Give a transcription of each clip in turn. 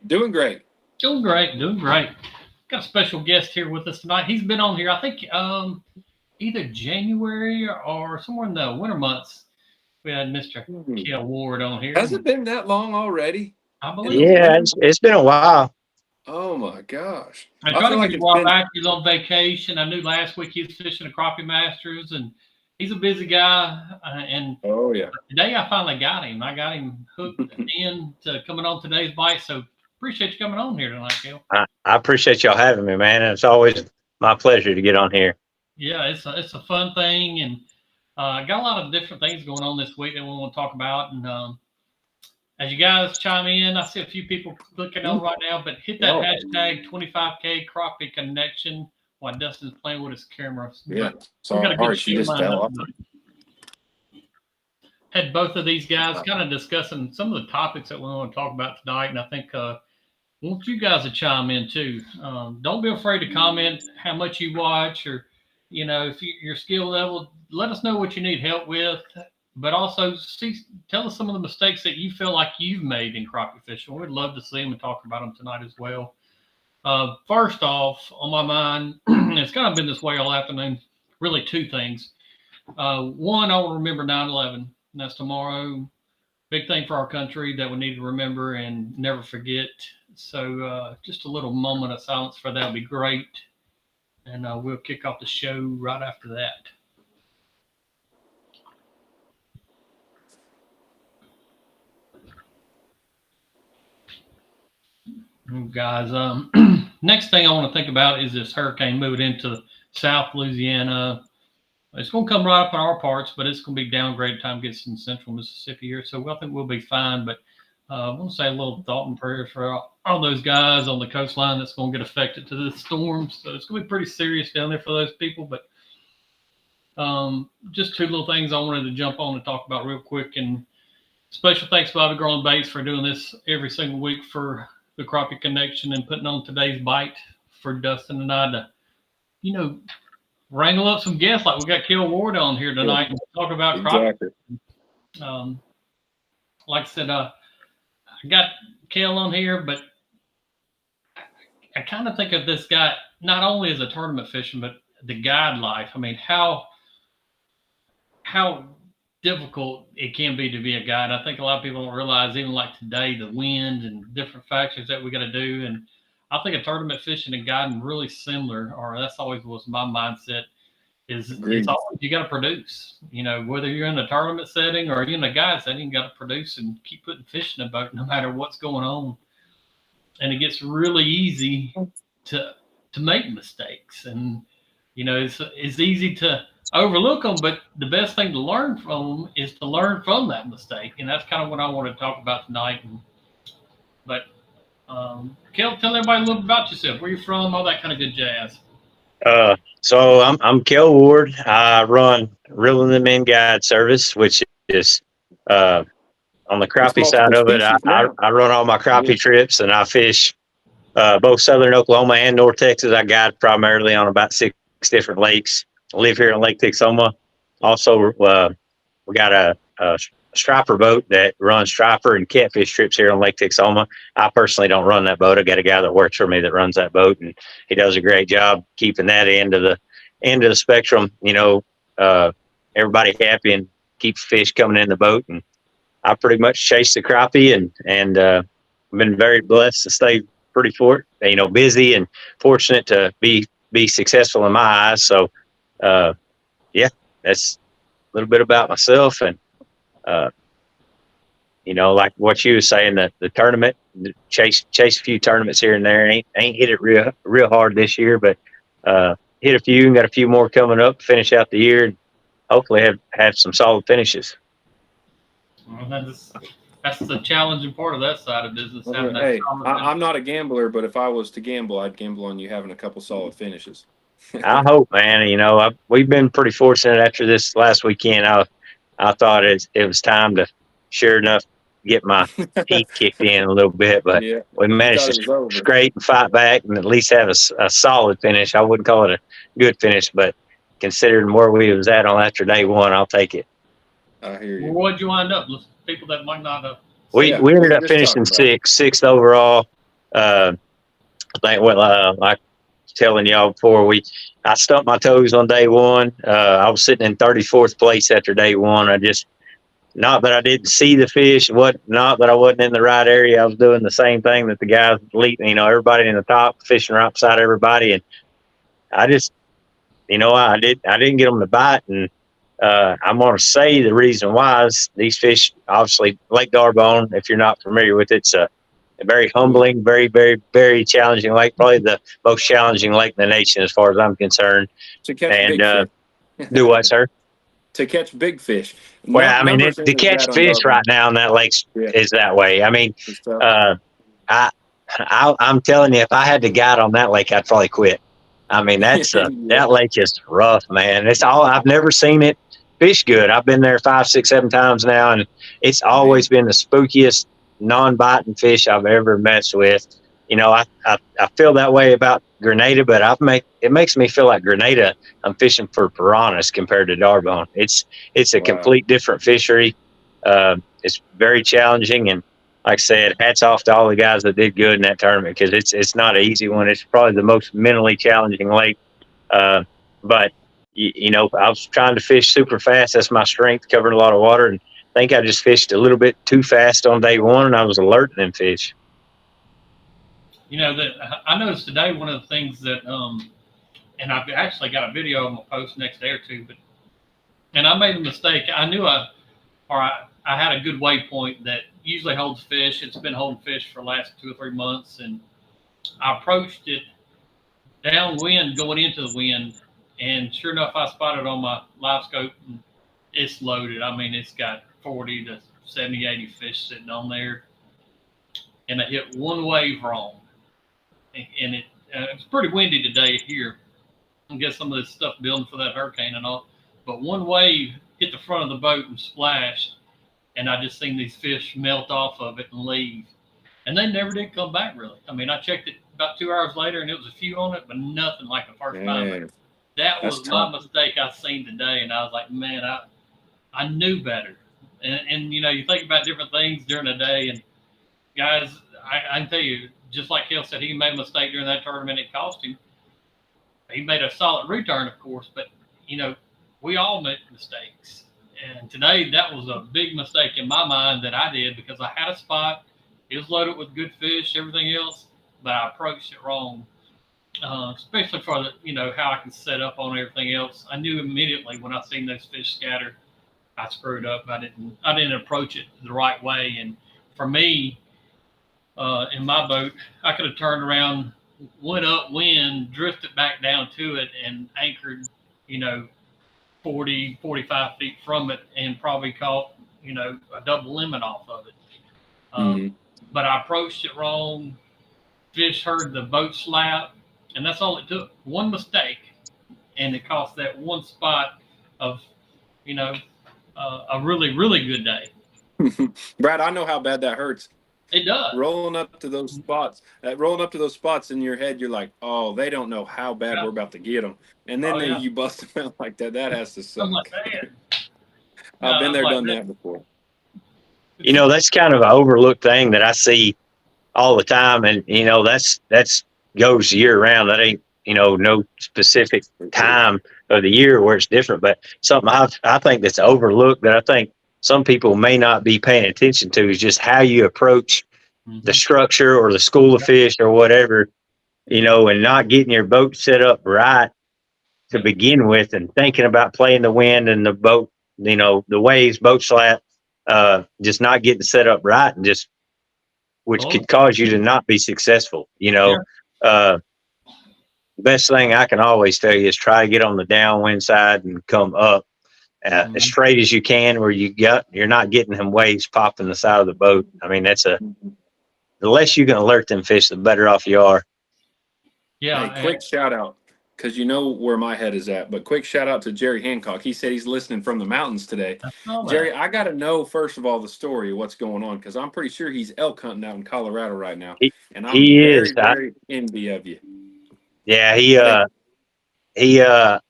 Doing great. Doing great, doing great. Got a special guest here with us tonight. He's been on here, I think, either January or somewhere in the winter months. We had Mr. Kayle Ward on here. Has it been that long already? I believe. Yeah, it's been a while. Oh my gosh! I I tried feel to like get it's a while been. back. He was on vacation. I knew last week he was fishing a Crappie Masters, and he's a busy guy. And Oh yeah. today I finally got him. I got him hooked in to coming on today's bite. So appreciate you coming on here tonight, Kayle. I appreciate y'all having me, man. And it's always my pleasure to get on here. Yeah, it's a fun thing, and got a lot of different things going on this week that we want to talk about. And as you guys chime in, I see a few people clicking on right now, but hit that hashtag 25K Crappie Connection while Dustin's playing with his camera. Yeah. We got a good She show just lined fell up. off. Had both of these guys kind of discussing some of the topics that we want to talk about tonight, and I think want you guys to chime in too. Don't be afraid to comment how much you watch, or if your skill level. Let us know what you need help with, but also tell us some of the mistakes that you feel like you've made in crappie fishing. We'd love to see them and talk about them tonight as well. First off, on my mind, it's kind of been this way all afternoon. Really, two things. One, I want to remember 9/11, and that's tomorrow. Big thing for our country that we need to remember and never forget. So just a little moment of silence for that would be great. And we'll kick off the show right after that. Guys, next thing I want to think about is this hurricane moving into South Louisiana. It's going to come right up in our parts, but it's going to be downgraded time it gets in central Mississippi here. So I think we'll be fine. But I want to say a little thought and prayers for all those guys on the coastline that's going to get affected to this storm. So it's going to be pretty serious down there for those people. But just two little things I wanted to jump on and talk about real quick. And special thanks, Bobby Garland Bates, for doing this every single week for the Crappie Connection and putting on today's bite for Dustin and I to, wrangle up some guests like we got Kayle Ward on here tonight and talk about crappie. Like I said, I got Kayle on here, but I kind of think of this guy not only as a tournament fisherman, but the guide life. I mean, how difficult it can be to be a guide. I think a lot of people don't realize, even like today, the wind and different factors that we got to do. And I think a tournament fishing and guiding really similar, or that's always was my mindset. It's always you got to produce. Whether you're in a tournament setting or you're in a guide setting, you got to produce and keep putting fish in the boat no matter what's going on. And it gets really easy to make mistakes, and it's easy to overlook them, but the best thing to learn from them is to learn from that mistake, and that's kind of what I want to talk about tonight. But Kayle, tell everybody a little bit about yourself, where you're from, all that kind of good jazz. So I'm Kayle Ward. I run Reeling Them In Guide Service, which is on the crappie side of it. I run all my crappie trips, and I fish both southern Oklahoma and North Texas. I guide primarily on about 6 different lakes. I live here in Lake Texoma. Also, we got a striper boat that runs striper and catfish trips here on Lake Texoma. I personally don't run that boat. I got a guy that works for me that runs that boat, and he does a great job keeping that end of the spectrum. Everybody happy and keep fish coming in the boat. And I pretty much chase the crappie, and I've been very blessed to stay pretty busy and fortunate to be successful in my eyes. So, that's a little bit about myself. And like what you were saying, the tournament, chase a few tournaments here and there. Ain't hit it real hard this year, but hit a few and got a few more coming up. Finish out the year and hopefully have some solid finishes. Well, that's the challenging part of that side of business. Hey, I'm not a gambler, but if I was to gamble, I'd gamble on you having a couple solid finishes. I hope, man. We've been pretty fortunate after this last weekend. I thought it was time to, sure enough, get my teeth kicked in a little bit, but we managed to scrape and fight back and at least have a solid finish. I wouldn't call it a good finish, but considering where we was at on after day one, I'll take it. I hear you. Well, what'd you wind up? People that might not have. We ended up finishing sixth overall. I think what like telling y'all before, I stumped my toes on day one. I was sitting in 34th place after day one. Not that I didn't see the fish, not that I wasn't in the right area. I was doing the same thing that the guys leading, everybody in the top fishing right beside everybody, and I just, I didn't get them to bite, and I'm going to say the reason why is these fish, obviously Lake D'Arbonne, if you're not familiar with it, it's a very humbling, very, very, very challenging lake, probably the most challenging lake in the nation as far as I'm concerned. To catch And big fish. do what, sir? To catch big fish. Well, I mean, Numbers to ain't as catch bad on fish D'Arbonne. right now in that lake is that way. I mean, It's tough. I'm telling you, if I had to guide on that lake, I'd probably quit. I mean, that lake is rough, man. I've never seen it fish good. I've been there 5, 6, 7 times now, and it's always been the spookiest non-biting fish I've ever messed with. I feel that way about Grenada, but it makes me feel like Grenada, I'm fishing for piranhas compared to D'Arbonne. It's a complete different fishery. It's very challenging, and like I said, hats off to all the guys that did good in that tournament, because it's not an easy one. It's probably the most mentally challenging lake. But I was trying to fish super fast. That's my strength, covering a lot of water, and I think I just fished a little bit too fast on day one, and I was alerting them fish. That I noticed today, one of the things that, and I've actually got a video I'm gonna post next day or two, and I made a mistake. I knew I had a good waypoint that usually holds fish. It's been holding fish for the last 2 or 3 months, and I approached it downwind, going into the wind, and sure enough, I spotted on my live scope, and it's loaded. I mean, it's got 40 to 70, 80 fish sitting on there, and I hit one wave wrong. And it's pretty windy today here. I guess some of this stuff building for that hurricane and all. But one wave hit the front of the boat and splashed, and I just seen these fish melt off of it and leave. And they never did come back, really. I mean, I checked it about 2 hours later, and it was a few on it, but nothing like the first time. But that was my mistake I seen today, and I was like, man, I knew better. And you think about different things during the day, and guys, I can tell you, just like Kayle said, he made a mistake during that tournament. It cost him. He made a solid return, of course, but, we all make mistakes. And today, that was a big mistake in my mind that I did, because I had a spot. It was loaded with good fish, everything else, but I approached it wrong, especially for how I can set up on everything else. I knew immediately when I seen those fish scatter, I screwed up. I didn't approach it the right way. And for me, in my boat, I could have turned around, went upwind, drifted back down to it, and anchored, 40, 45 feet from it, and probably caught, a double limit off of it. But I approached it wrong. Fish heard the boat slap, and that's all it took. One mistake, and it cost that one spot of, a really, really good day. Brad, I know how bad that hurts. It does. Rolling up to those spots in your head, you're like, oh, they don't know how bad we're about to get them. And then you bust them out like that. That has to suck. I'm like, man. I've been there, done that before. That's kind of an overlooked thing that I see all the time. And, that's goes year round. That ain't, no specific time of the year where it's different, but something I think that's overlooked that I think some people may not be paying attention to is just how you approach the structure or the school of fish or whatever, and not getting your boat set up right to begin with, and thinking about playing the wind and the boat, the waves, boat slap, just not getting set up right, and which could cause you to not be successful. The best thing I can always tell you is try to get on the downwind side and come up as straight as you can, where you're not getting them waves popping the side of the boat. I mean, the less you can alert them fish, the better off you are. Yeah. Hey, quick shout out, because you know where my head is at, but quick shout out to Jerry Hancock. He said he's listening from the mountains today. Jerry, I got to know, first of all, the story of what's going on, because I'm pretty sure he's elk hunting out in Colorado right now. And I'm very envy of you. Yeah,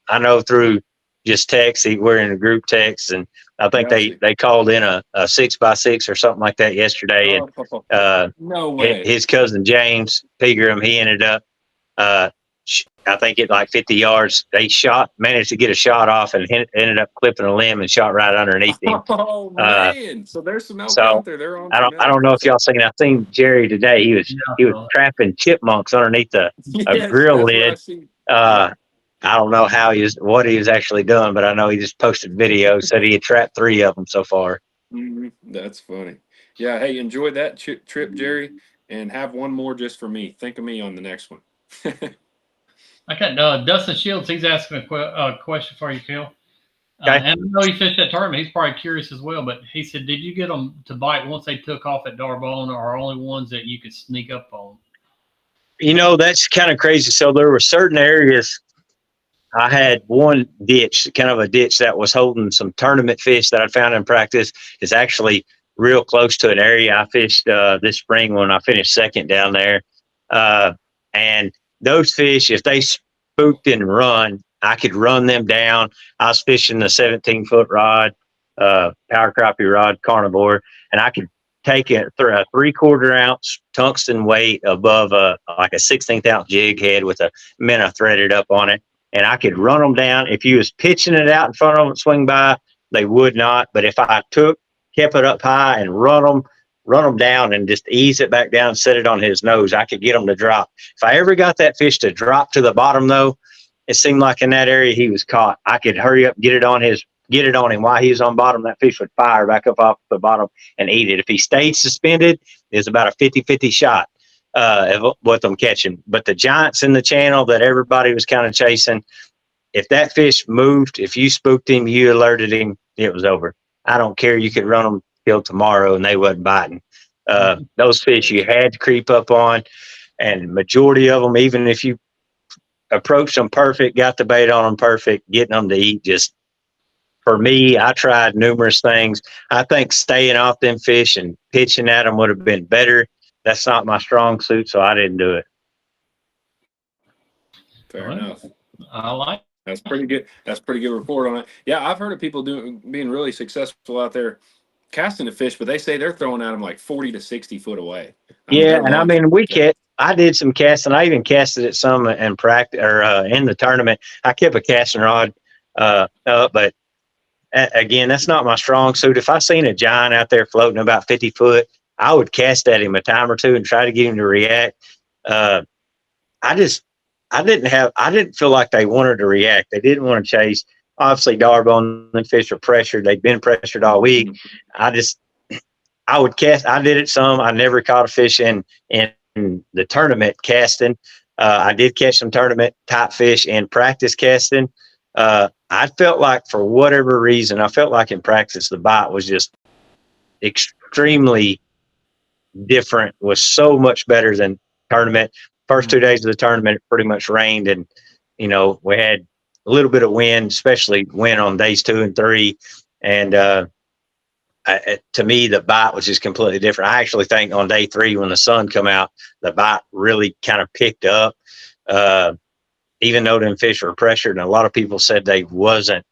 I know through just text, we're in a group text, and I think they called in a 6x6 or something like that yesterday, and no way. His cousin James Pegram, he ended up, I think at like 50 yards, they managed to get a shot off, and ended up clipping a limb and shot right underneath him. Oh man! So there's some elk out there. They're on. I don't know if y'all seen. I seen Jerry today. He was trapping chipmunks underneath a grill lid. I don't know what he was actually doing, but I know he just posted videos. Said he had trapped 3 of them so far. That's funny. Yeah. Hey, enjoy that trip, Jerry, and have one more just for me. Think of me on the next one. I got Dustin Shields. He's asking a question for you, Phil. Okay. And I know he fished that tournament. He's probably curious as well. But he said, did you get them to bite once they took off at Darbone, or only ones that you could sneak up on? That's kind of crazy. So there were certain areas. I had one ditch, kind of a ditch that was holding some tournament fish that I found in practice. It's actually real close to an area I fished this spring when I finished second down there. And those fish, if they spooked and run, I could run them down. I was fishing the 17-foot rod, power crappie rod, carnivore, and I could take a 3/4 ounce tungsten weight above like a 16th ounce jig head with a minnow threaded up on it. And I could run them down. If you was pitching it out in front of them, swing by, they would not. But if I kept it up high and run them down and just ease it back down, set it on his nose, I could get them to drop. If I ever got that fish to drop to the bottom, though, it seemed like in that area he was caught. I could hurry up, get it on him while he was on bottom. That fish would fire back up off the bottom and eat it. If he stayed suspended, it's about a 50-50 shot with them catching. But the giants in the channel that everybody was kind of chasing, if that fish moved, if you spooked him, you alerted him, it was over. I don't care. You could run them till tomorrow and they wasn't biting. Those fish you had to creep up on, and majority of them, even if you approached them perfect, got the bait on them perfect, getting them to eat, just for me, I tried numerous things. I think staying off them fish and pitching at them would have been better. That's not my strong suit, so I didn't do it. Fair enough. I like. That's pretty good. That's pretty good report on it. Yeah, I've heard of people being really successful out there casting the fish, but they say they're throwing at them like 40 to 60 foot away. I mean, I did some casting. I even casted it some in practice or in the tournament. I kept a casting rod up, but again, that's not my strong suit. If I seen a giant out there floating about 50 foot, I would cast at him a time or two and try to get him to react. I didn't feel like they wanted to react. They didn't want to chase. Obviously, Darbone fish are pressured. They've been pressured all week. I would cast. I did it some. I never caught a fish in the tournament casting. I did catch some tournament type fish in practice casting. I felt like, for whatever reason, I felt like in practice the bite was just extremely different, was so much better than tournament. First 2 days of the tournament, it pretty much rained, and we had a little bit of wind, especially wind on days 2 and 3. And to me, the bite was just completely different. I actually think on day 3, when the sun come out, the bite really kind of picked up. Even though them fish were pressured, and a lot of people said they wasn't,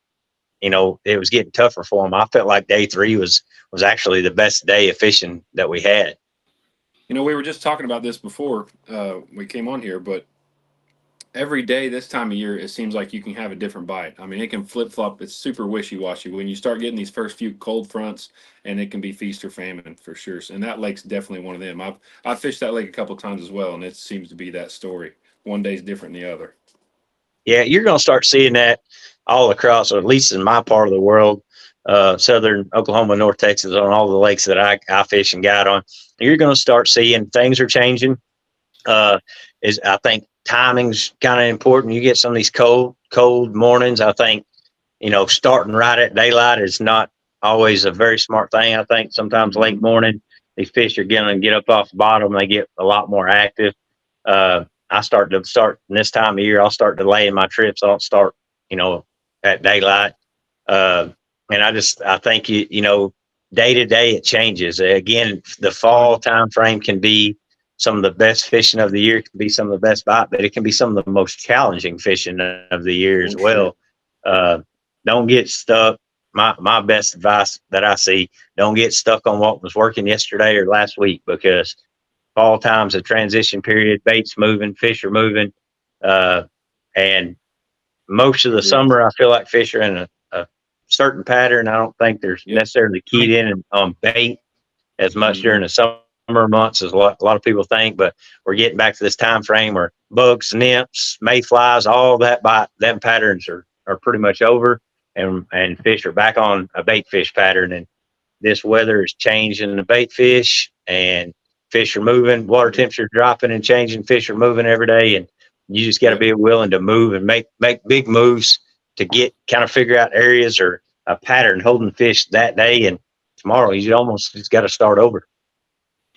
it was getting tougher for them. I felt like day 3 was actually the best day of fishing that we had. We were just talking about this before we came on here, but every day this time of year, it seems like you can have a different bite. I mean, it can flip-flop. It's super wishy-washy when you start getting these first few cold fronts, and it can be feast or famine for sure. And that lake's definitely one of them. I've fished that lake a couple times as well, and it seems to be that story. One day's different than the other. Yeah, you're going to start seeing that all across, or at least in my part of the world, southern Oklahoma, North Texas, on all the lakes that I fish and guide on. You're going to start seeing things are changing. I think timing's kind of important. You get some of these cold mornings. I think, starting right at daylight is not always a very smart thing. I think sometimes late morning, these fish are going to get up off the bottom. They get a lot more active. I start this time of year, I'll start delaying my trips. I don't start, at daylight. And I think, day to day it changes. Again, the fall time frame can be some of the best fishing of the year, can be some of the best bite, but it can be some of the most challenging fishing of the year as well. Don't get stuck my best advice that I see: don't get stuck on what was working yesterday or last week, because fall time's a transition period. Bait's moving, fish are moving, and most of the summer, I feel like fish are in a certain pattern. I don't think there's necessarily keyed in on bait as much during the summer months as a lot of people think, but we're getting back to this time frame where bugs, nymphs, mayflies, all that bite, them patterns are pretty much over, and fish are back on a bait fish pattern. And this weather is changing the bait fish, and fish are moving, water temperature dropping and changing, fish are moving every day, and you just got to be willing to move and make big moves to get kind of figure out areas or a pattern holding fish that day, and tomorrow you almost just got to start over.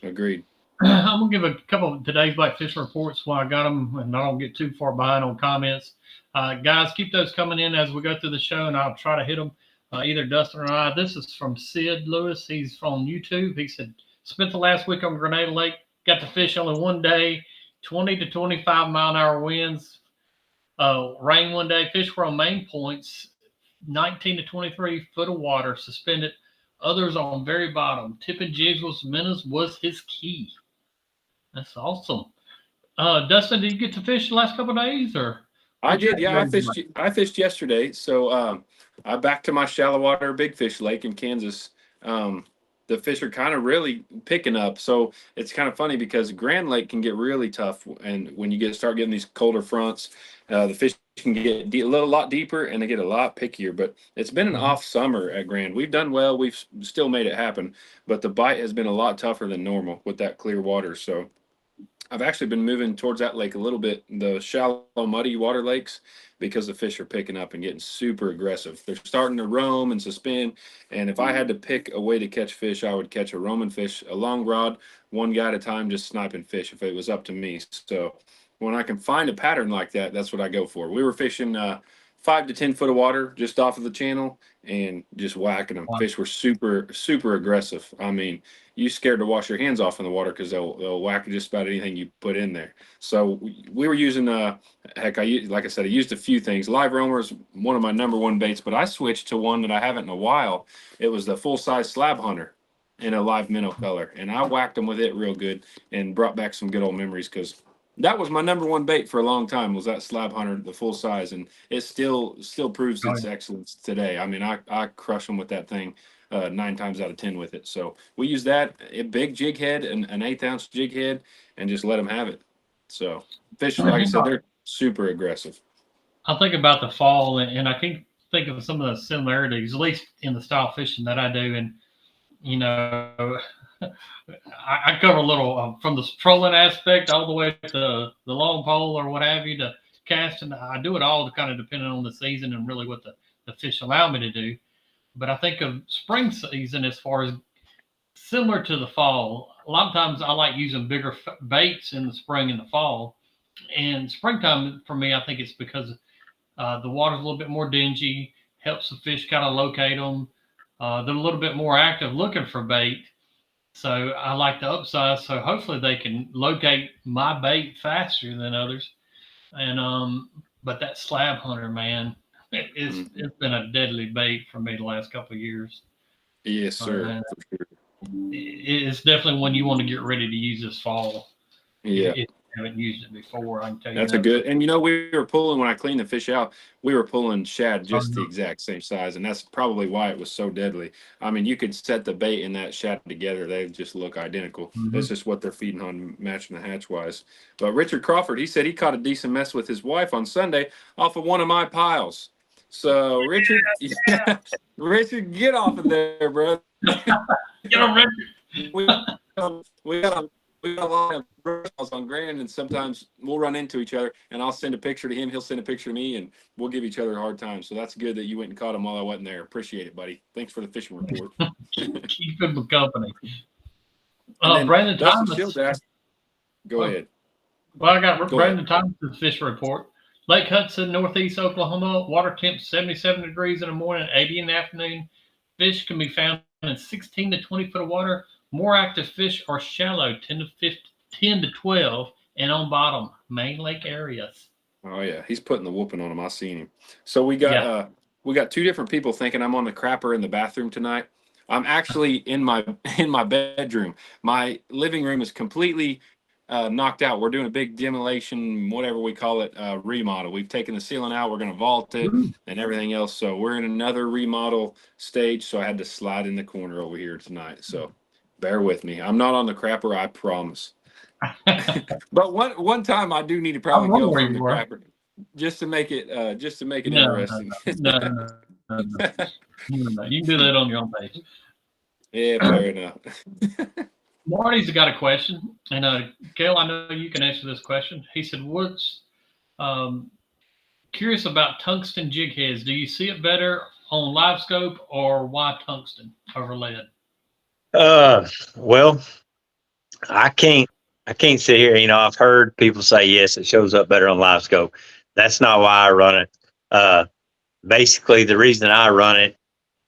Agreed. I'm gonna give a couple of today's bite fishing reports while I got them, and I don't get too far behind on comments. Guys, keep those coming in as we go through the show, and I'll try to hit them. Either Dustin or I. This is from Sid Lewis. He's from YouTube. He said, spent the last week on Grenada Lake. Got to fish only one day. 20 to 25 mile an hour winds. Rain one day. Fish were on main points. 19 to 23 foot of water suspended. Others on very bottom. Tipping jigs with minnows was his key. That's awesome. Dustin, did you get to fish the last couple of days, or? I did, yeah. I fished yesterday. So I back to my shallow water big fish lake in Kansas. The fish are kind of really picking up. So it's kind of funny because Grand Lake can get really tough, and when you start getting these colder fronts, the fish can get a lot deeper and they get a lot pickier. But it's been an off summer at Grand. We've done well. We've still made it happen, but the bite has been a lot tougher than normal with that clear water. So I've actually been moving towards that lake a little bit, the shallow, muddy water lakes, because the fish are picking up and getting super aggressive. They're starting to roam and suspend. And if I had to pick a way to catch fish, I would catch a roaming fish, a long rod, one guy at a time, just sniping fish if it was up to me. So when I can find a pattern like that, that's what I go for. We were fishing 5 to 10 foot of water just off of the channel and just whacking them. Wow. Fish were super, super aggressive. I mean, you scared to wash your hands off in the water because they'll whack just about anything you put in there. So we were using, like I said, I used a few things. Live roamer is one of my number one baits, but I switched to one that I haven't in a while. It was the full-size slab hunter in a live minnow color, and I whacked them with it real good and brought back some good old memories, because that was my number one bait for a long time, was that slab hunter, the full size, and it still proves its excellence today. I mean, I crush them with that thing 9 times out of 10 with it. So we use that, a big jig head, an 1/8 ounce jig head, and just let them have it. So fish, like I said, they're super aggressive. I think about the fall, and I can think of some of the similarities, at least in the style fishing that I do. And, you know, I cover a little from the trolling aspect all the way to the long pole or what have you, to casting. I do it all kind of depending on the season and really what the fish allow me to do. But I think of spring season as far as similar to the fall. A lot of times I like using bigger baits in the spring and the fall. And springtime for me, I think it's because the water's a little bit more dingy, helps the fish kind of locate them. They're a little bit more active looking for bait. So I like to upsize, so hopefully they can locate my bait faster than others. And but that slab hunter, man, it's been a deadly bait for me the last couple of years. Yes, sir. For sure. It's definitely one you want to get ready to use this fall. Yeah. If you haven't used it before, I can tell you. That's a good, and we were pulling, when I cleaned the fish out, we were pulling shad just the exact same size, and that's probably why it was so deadly. I mean, you could set the bait and that shad together, they just look identical. That's just what they're feeding on, matching the hatch wise. But Richard Crawford, he said he caught a decent mess with his wife on Sunday off of one of my piles. So Richard, Richard, get off of there, bro. Get on, Richard. We got a lot of girls on Grand, and sometimes we'll run into each other, and I'll send a picture to him, he'll send a picture to me, and we'll give each other a hard time. So that's good that you went and caught him while I wasn't there. Appreciate it, buddy. Thanks for the fishing report. Keep him company. Brandon Thomas. Go ahead. Well, I got Brandon Thomas's fishing report. Lake Hudson, northeast Oklahoma. Water temp 77 degrees in the morning, 80 in the afternoon. Fish can be found in 16 to 20 foot of water. More active fish are shallow, 10 to 12, and on bottom, main lake areas. Oh yeah, he's putting the whooping on them. I seen him. So we got we got two different people thinking I'm on the crapper in the bathroom tonight. I'm actually in my bedroom. My living room is completely knocked out. We're doing a big demolition, whatever we call it, remodel. We've taken the ceiling out. We're going to vault it and everything else. So we're in another remodel stage. So I had to slide in the corner over here tonight. So bear with me. I'm not on the crapper, I promise. But one time I do need to probably go from the crapper just to make it interesting. No. You can do that on your own page. Yeah, fair enough. Marty's got a question, and Kayle, I know you can answer this question. He said, "What's curious about tungsten jig heads? Do you see it better on live scope, or why tungsten over lead?" Well, I can't sit here. I've heard people say yes, it shows up better on live scope. That's not why I run it. Basically, the reason I run it,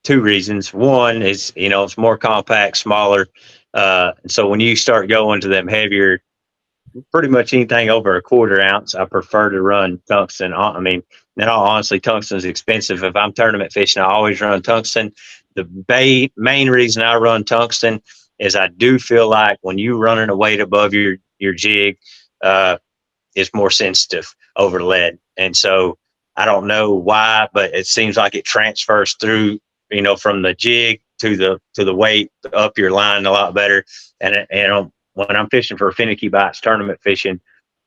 two reasons. One is, it's more compact, smaller. So when you start going to them heavier, pretty much anything over a 1/4 ounce, I prefer to run tungsten. I mean, in all honesty, tungsten is expensive. If I'm tournament fishing, I always run tungsten. The main reason I run tungsten is I do feel like when you running a weight above your jig, it's more sensitive over lead. And so I don't know why, but it seems like it transfers through, from the jig to the weight up your line a lot better. And when I'm fishing for finicky bites, tournament fishing,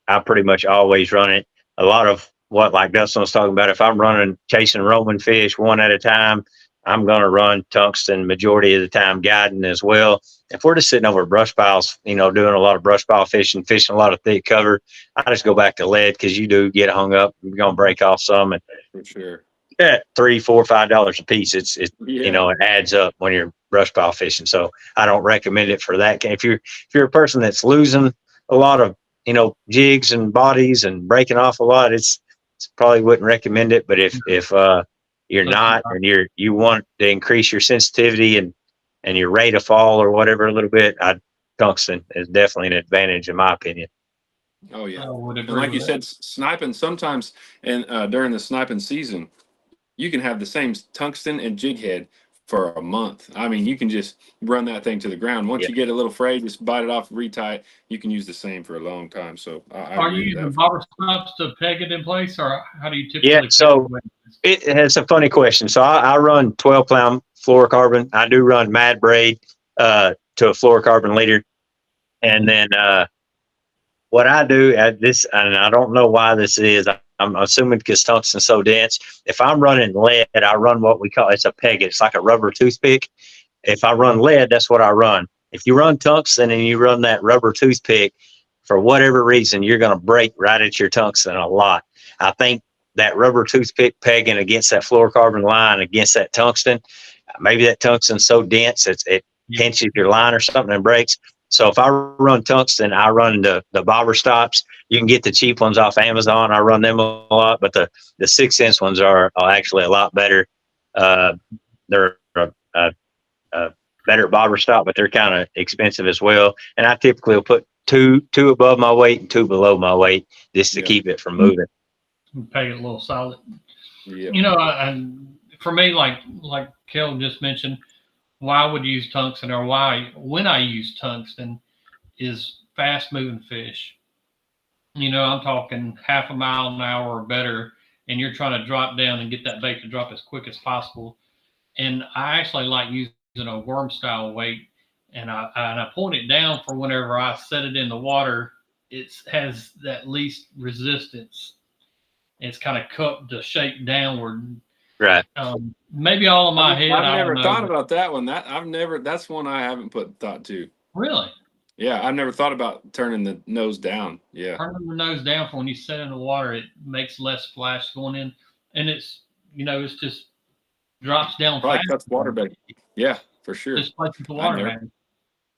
I pretty much always run it. A lot of what, like Dustin was talking about, if I'm chasing Roman fish one at a time, I'm going to run tungsten majority of the time, guiding as well. If we're just sitting over brush piles, doing a lot of brush pile fishing a lot of thick cover, I just go back to lead, because you do get hung up. You're going to break off some. And for sure. At $3, $4, $5 a piece, it adds up when you're brush pile fishing. So I don't recommend it for that. If you're a person that's losing a lot of jigs and bodies and breaking off a lot, it's probably wouldn't recommend it. But if you're not, and you want to increase your sensitivity and your rate of fall or whatever a little bit, tungsten is definitely an advantage in my opinion. Oh yeah, and like you said, sniping sometimes, and during the sniping season, you can have the same tungsten and jig head for a month. I mean, you can just run that thing to the ground. Once you get a little frayed, just bite it off, retie it. You can use the same for a long time. So are you using bobber stops to peg it in place, or how do you typically? Yeah, so it's a funny question. So I run 12-pound fluorocarbon. I do run mad braid to a fluorocarbon leader, and then what I do at this, and I don't know why this is, I'm assuming because tungsten's so dense. If I'm running lead, I run what we call, it's a peg. It's like a rubber toothpick. If I run lead, that's what I run. If you run tungsten and you run that rubber toothpick, for whatever reason, you're going to break right at your tungsten a lot. I think that rubber toothpick pegging against that fluorocarbon line against that tungsten, maybe that tungsten's so dense it pinches your line or something and breaks. So if I run tungsten, I run the bobber stops. You can get the cheap ones off Amazon. I run them a lot, but the 6-inch ones are actually a lot better. They're a better bobber stop, but they're kind of expensive as well. And I typically will put two above my weight and 2 below my weight just to keep it from moving. Peg it a little solid. Yeah. And for me, like Kayle just mentioned, why I would use tungsten, or when I use tungsten, is fast moving fish. I'm talking half a mile an hour or better, and you're trying to drop down and get that bait to drop as quick as possible. And I actually like using a worm style weight, and I point it down for whenever I set it in the water. It has that least resistance. It's kind of cupped to shape downward. Right. Maybe all in my head. I've never thought about that one. That's one I haven't put thought to. Really? Yeah, I've never thought about turning the nose down. Yeah. Turning the nose down for when you set in the water, it makes less splash going in, and it's just drops down. Probably cuts water better. Yeah, for sure. Just like the water, man.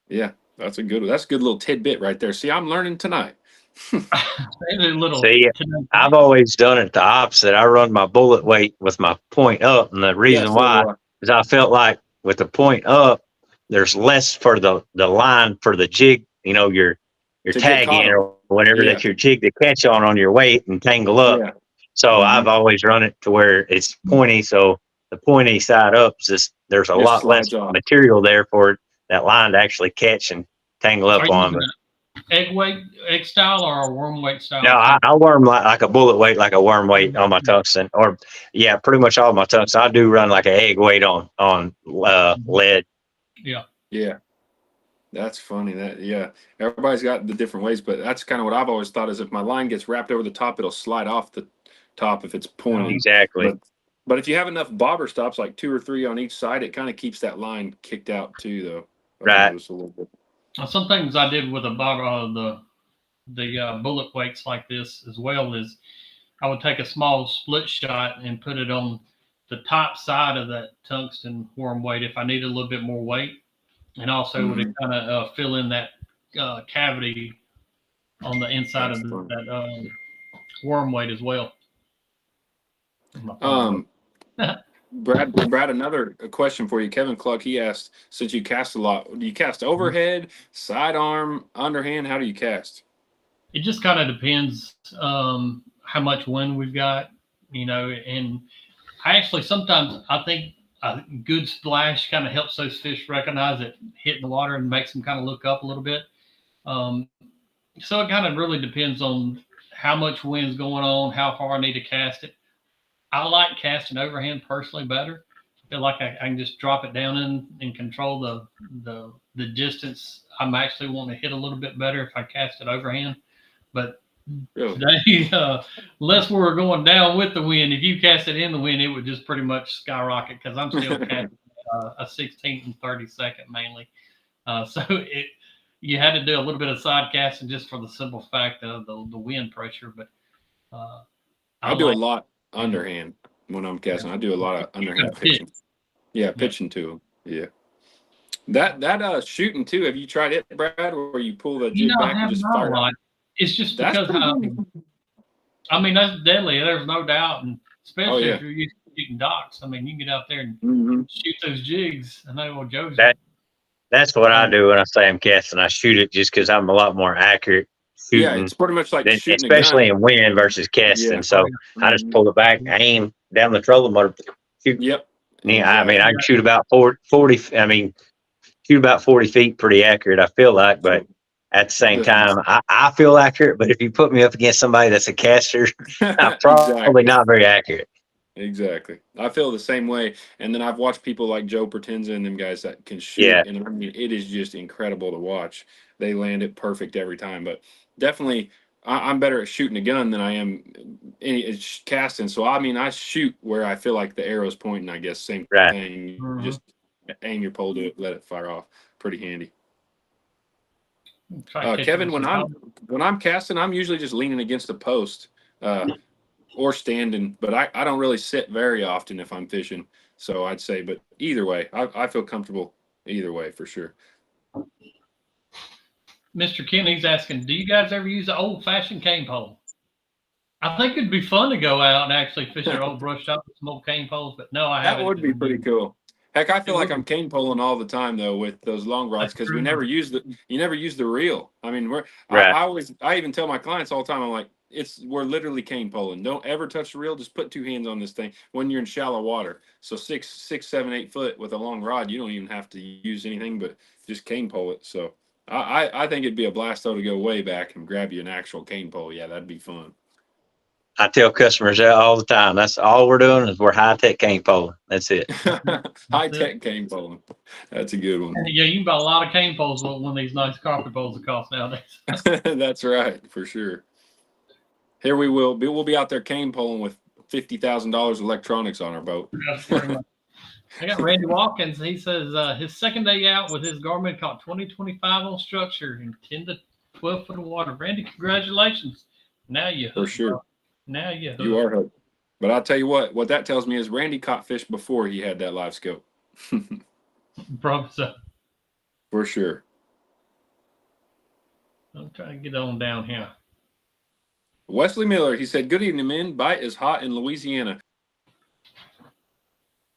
Yeah, that's a good little tidbit right there. See, I'm learning tonight. See, I've always done it the opposite. I run my bullet weight with my point up, and the reason why is I felt like with the point up, there's less for the line for the jig, your tag in or whatever that your jig to catch on your weight and tangle up. Yeah. So I've always run it to where it's pointy, so the pointy side up, there's a lot less material there for that line to actually catch and tangle up on. But egg style or a worm weight style? No, I worm like a bullet weight, like a worm weight on my tungsten, or pretty much all my tungsten. I do run like an egg weight on lead. Yeah. That's funny. Everybody's got the different ways, but that's kind of what I've always thought is if my line gets wrapped over the top, it'll slide off the top if it's pointed. Exactly. But if you have enough bobber stops, like 2 or 3 on each side, it kind of keeps that line kicked out too, though. Right. Just a little bit. Some things I did with a bobber, the bullet weights like this as well is I would take a small split shot and put it on the top side of that tungsten worm weight if I needed a little bit more weight, and also would kind of fill in that cavity on the inside of that worm weight as well. Brad, another question for you. Kevin Cluck, he asked, since you cast a lot, do you cast overhead, sidearm, underhand? How do you cast? It just kind of depends how much wind we've got, and I actually sometimes I think a good splash kind of helps those fish recognize it hitting the water and makes them kind of look up a little bit. So it kind of really depends on how much wind's going on, how far I need to cast it. I like casting overhand personally better. I feel like I can just drop it down and control the distance I'm actually wanting to hit a little bit better if I cast it overhand. But today, unless we were going down with the wind, if you cast it in the wind, it would just pretty much skyrocket because I'm still casting a 16th and 32nd mainly. So you had to do a little bit of side casting just for the simple fact of the wind pressure. But I do a lot underhand when I'm casting. I do a lot of underhand pitching. Yeah, pitching to them. Yeah. That shooting too. Have you tried it, Brad, where you pull the jig back and just fire out? It's just because I mean that's deadly. There's no doubt, and especially if you're used to shooting docks. I mean, you can get out there and shoot those jigs. I know what Joe's. That's what I do when I say I'm casting. I shoot it just because I'm a lot more accurate shooting. Yeah, it's pretty much like shooting especially in wind versus casting. So I just pull it back, aim down the trolling motor, shoot. Yep. Yeah, I mean, I can shoot about 40. I mean, shoot about 40 feet, pretty accurate. I feel like, but at the same time, I feel accurate. But if you put me up against somebody that's a caster, I'm probably not very accurate. Exactly. I feel the same way. And then I've watched people like Joe Pertenza and them guys that can shoot. Yeah. And I mean, it is just incredible to watch. They land it perfect every time. But definitely, I'm better at shooting a gun than I am casting. So, I mean, I shoot where I feel like the arrow's pointing, I guess. Same thing. You just aim your pole to it, let it fire off. Pretty handy. Kevin, when I'm casting, I'm usually just leaning against a post. Or standing, but I don't really sit very often if I'm fishing. So I'd say, but either way, I feel comfortable either way for sure. Mr. Kenny's asking, do you guys ever use an old-fashioned cane pole? I think it'd be fun to go out and actually fish an old brush top with some old cane poles, but no, I haven't. That would be pretty cool. Heck, I feel like I'm cane poling all the time though with those long rods because you never use the reel. I mean, I even tell my clients all the time, I'm like, we're literally cane poling. Don't ever touch the reel. Just put 2 hands on this thing when you're in shallow water. So 6, 7, 8 foot with a long rod, you don't even have to use anything but just cane pole it. So I think it'd be a blast though to go way back and grab you an actual cane pole. Yeah, that'd be fun. I tell customers that all the time. That's all we're doing is we're high-tech cane poling. That's it. High-tech cane poling. That's a good one. Yeah, you can buy a lot of cane poles with one of these nice carpet poles that cost nowadays. That's right, for sure. Here we'll be out there cane poling with $50,000 electronics on our boat. I got Randy Watkins. He says his second day out with his Garmin caught 2025 on structure and 10 to 12 foot of water. Randy, congratulations. Now you for sure. Now you are hooked. But I'll tell you what that tells me is Randy caught fish before he had that live scope. Probably so. For sure. I'm trying to get on down here. Wesley Miller, he said, good evening, men. Bite is hot in Louisiana.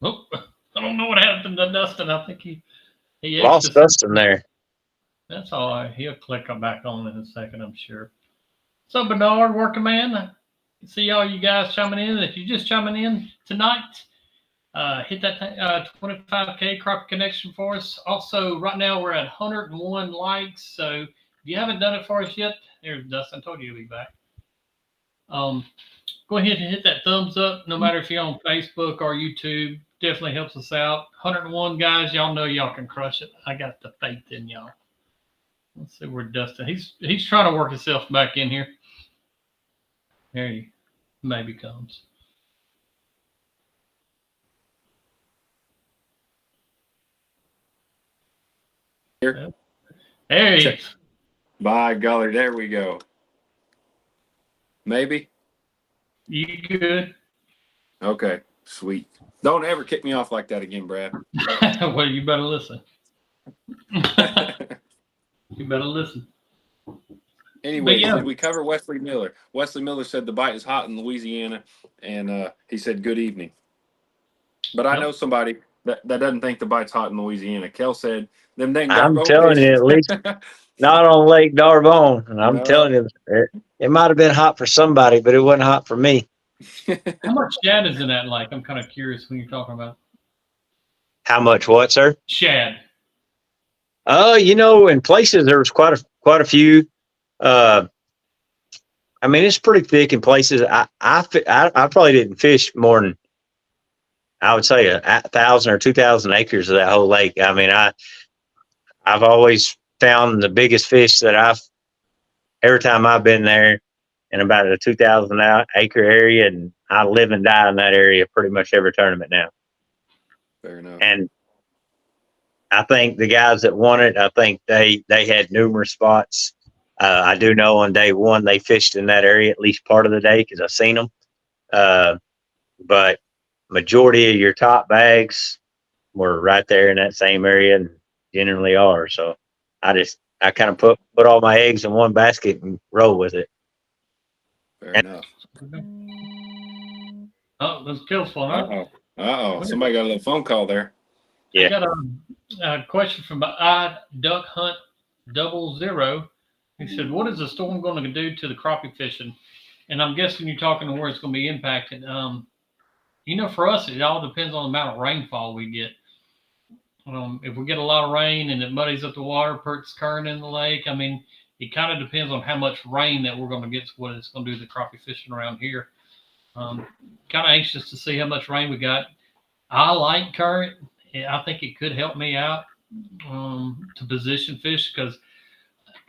Oh, I don't know what happened to Dustin. I think he lost Dustin there. That's all right. He'll click back on in a second, I'm sure. So, Bernard, working man, see all you guys chiming in. If you're just chiming in tonight, hit that 25K crappie connection for us. Also, right now we're at 101 likes. So if you haven't done it for us yet, there's Dustin. Told you he'll be back. Go ahead and hit that thumbs up, no matter if you're on Facebook or YouTube. Definitely helps us out. 101 guys, y'all know y'all can crush it. I got the faith in y'all. Let's see where Dustin. He's trying to work himself back in here. There he maybe comes. Here. There he is. By golly, there we go. Maybe. You good? Okay, sweet. Don't ever kick me off like that again, Brad. Well, you better listen. You better listen. Anyway, did we cover Wesley Miller? Wesley Miller said the bite is hot in Louisiana, and he said good evening. But I know somebody that doesn't think the bite's hot in Louisiana. Kel said them dang I'm telling you, at least not on Lake Darbone. And I'm telling you, it might have been hot for somebody, but it wasn't hot for me. How much shad is in that lake? I'm kind of curious when you're talking about. How much what, sir? Shad. In places there was quite a few. I mean, it's pretty thick in places. I probably didn't fish more than, I would say, 1,000 or 2,000 acres of that whole lake. I mean, I've always found the biggest fish that every time I've been there in about a 2,000 acre area, and I live and die in that area pretty much every tournament now. Fair enough. And I think the guys that won it, I think they had numerous spots. I do know on day one they fished in that area at least part of the day because I've seen them. But majority of your top bags were right there in that same area and generally are. So I kind of put all my eggs in one basket and roll with it. Fair enough. Oh, that's Kale's phone. Uh-oh. Somebody got a little phone call there. Yeah. I got a question from Duck Hunt 00. He said, what is the storm going to do to the crappie fishing? And I'm guessing you're talking to where it's going to be impacted. For us, it all depends on the amount of rainfall we get. If we get a lot of rain and it muddies up the water, puts current in the lake, I mean, it kind of depends on how much rain that we're going to get, what it's going to do to the crappie fishing around here. Kind of anxious to see how much rain we got. I like current. I think it could help me out to position fish, because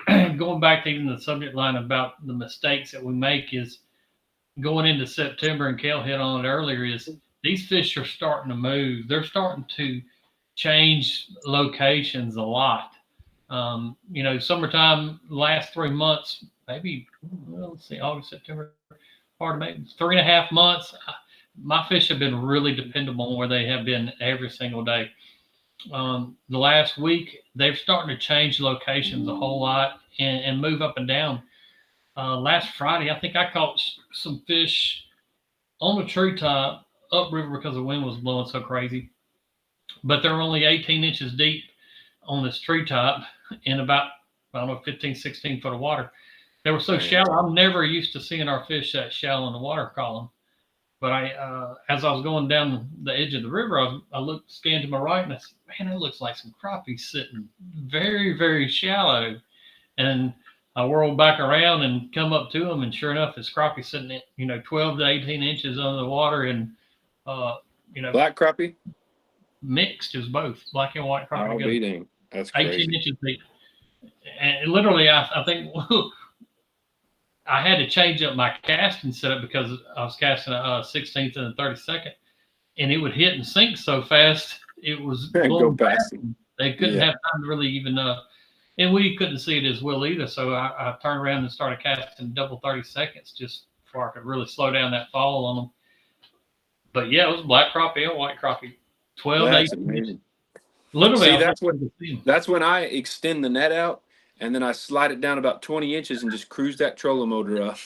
going back to even the subject line about the mistakes that we make is going into September, and Kayle hit on it earlier, is these fish are starting to move. They're starting to change locations a lot. Summertime, last 3 months, maybe, let's see, August, September, maybe 3.5 months, my fish have been really dependable on where they have been every single day. The last week, they're starting to change locations a whole lot and move up and down. Last Friday, I think I caught some fish on the treetop upriver because the wind was blowing so crazy. But they're only 18 inches deep on this treetop in about, 15, 16 foot of water. They were so shallow. I'm never used to seeing our fish that shallow in the water column. But as I was going down the edge of the river, I scanned to my right, and I said, man, it looks like some crappie sitting very, very shallow. And I whirled back around and come up to them, and sure enough, it's crappie sitting at, 12 to 18 inches under the water, and, black crappie? Mixed. It was both black and white crappie. Beating. That's crazy. 18 inches deep. And literally, I think I had to change up my casting setup because I was casting a 16th and a 32nd, and it would hit and sink so fast. It was go past. They couldn't have time to really even, and we couldn't see it as well either. So I turned around and started casting double 30-seconds just before I could really slow down that fall on them. But yeah, it was black crappie and white crappie. 12 That's 18 amazing. Literally, See, that's when I extend the net out, and then I slide it down about 20 inches and just cruise that trolling motor up.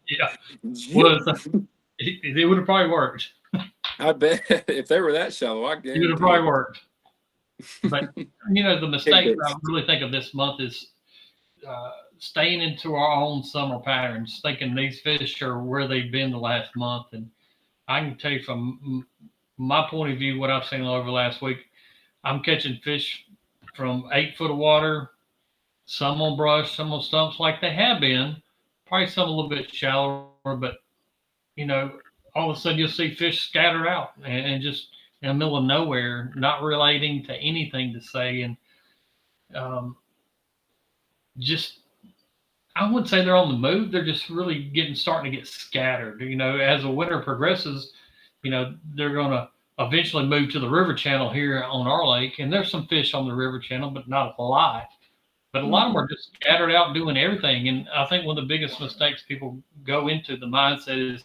Yeah. Well, it would have probably worked. I bet if they were that shallow, I guess it would have probably worked. But the mistake I really think of this month is staying into our own summer patterns, thinking these fish are where they've been the last month. And I can tell you from my point of view, what I've seen over the last week, I'm catching fish from 8 foot of water, some on brush, some on stumps, like they have been. Probably some a little bit shallower, but all of a sudden you'll see fish scattered out and just in the middle of nowhere, not relating to anything to say, and um, just I wouldn't say they're on the move. They're just really starting to get scattered. As the winter progresses, they're going to eventually move to the river channel here on our lake, and there's some fish on the river channel, but not a lot. But a lot of them are just scattered out doing everything. And I think one of the biggest mistakes people go into the mindset is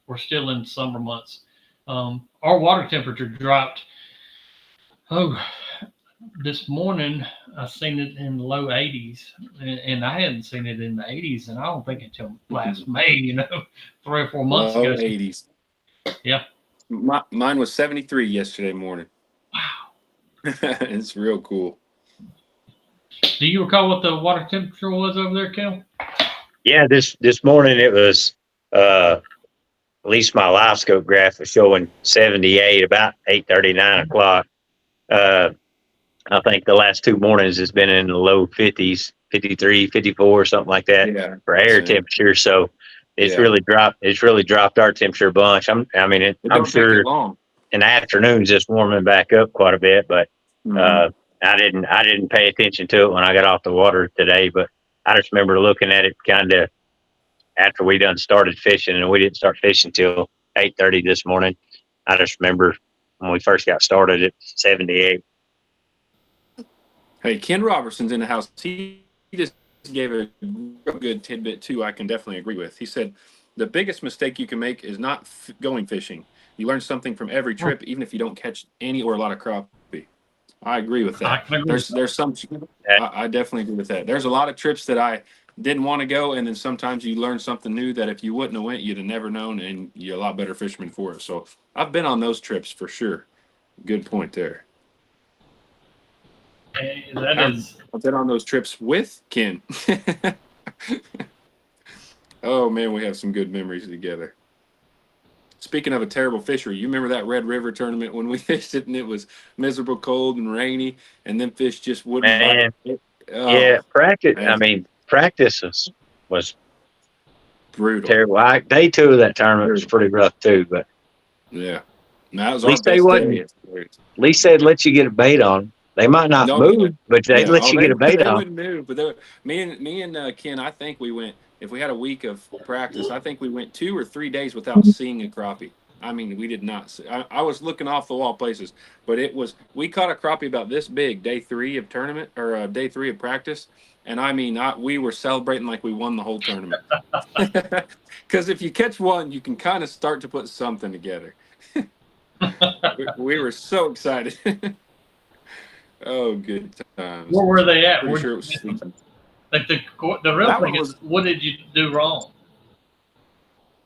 we're still in summer months. Our water temperature dropped. This morning I seen it in the low 80s, and I hadn't seen it in the 80s, and I don't think until last May, 3 or 4 months ago. Low 80s. Yeah. Mine was 73 yesterday morning. Wow. It's real cool. Do you recall what the water temperature was over there, Kayle? Yeah, this morning it was at least my live scope graph was showing 78 about 8:30, 9 o'clock. I think the last 2 mornings has been in the low 50s, 53, 54, something like that for air temperature. So it's really dropped. It's really dropped our temperature a bunch. I'm sure in the afternoons it's warming back up quite a bit, but I didn't pay attention to it when I got off the water today. But I just remember looking at it kind of after we done started fishing, and we didn't start fishing till 8:30 this morning. I just remember when we first got started at 78. Hey, Ken Robertson's in the house. He just gave a real good tidbit, too, I can definitely agree with. He said, the biggest mistake you can make is not going fishing. You learn something from every trip, even if you don't catch any or a lot of crappie. I agree with that. There's some, I definitely agree with that. There's a lot of trips that I didn't want to go, and then sometimes you learn something new that if you wouldn't have went, you'd have never known, and you're a lot better fisherman for it. So I've been on those trips for sure. Good point there. I've been on those trips with Ken. Oh man, we have some good memories together. Speaking of a terrible fishery, you remember that Red River tournament when we fished it and it was miserable, cold, and rainy, and then fish just wouldn't bite? Yeah, practice. Man. I mean, practice was brutal. Terrible. Day 2 of that tournament was pretty rough too, but yeah, that was at least they wouldn't. At least they'd let you get a bait on. They might not move, but they'd let you get a bait on. They wouldn't move, but me and Ken, I think we went. If we had a week of practice, I think we went 2 or 3 days without seeing a crappie. I mean, we did not see. I was looking off the wall places, but we caught a crappie about this big day 3 of tournament or day 3 of practice, and I mean, we were celebrating like we won the whole tournament. Because if you catch one, you can kind of start to put something together. we were so excited. Oh, good times. Where were they at? Pretty sure it was sleeping. Like the real thing is, what did you do wrong?